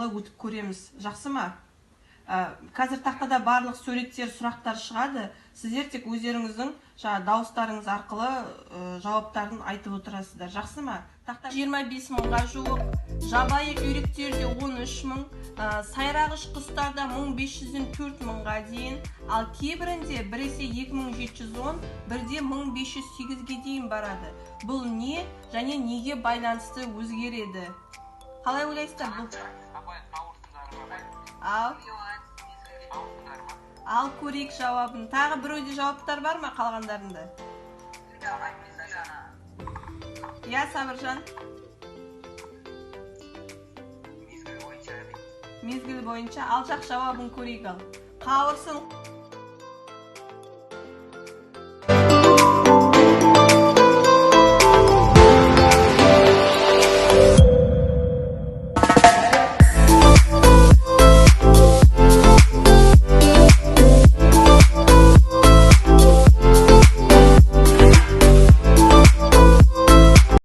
солай өтіп көреміз. Жақсы ма? Қазір тақтада барлық суреттер, сұрақтар шығады. Сіздер тек өздеріңіздің дауыстарыңыз арқылы жауаптарын айтып отырасыздар. Жақсы ма? Тақта 25 мыңға жуық, жабайы үйректерде 13 мың, сайрағыш құстарда 1500-ден 4 мыңға дейін, ал кейбірінде біресе 2710, бірде 1508-ге дейін барады. Бұл не және неге байланысты өзгереді? Қалай ойлайсыздар бұл? Ал көрейік жауабын. Тағы біреуде жауаптар бар ма қалғандарында? Сабыржан? Мезгіл бойынша. Алшақ жауабын көрейік ал. Қауырсын.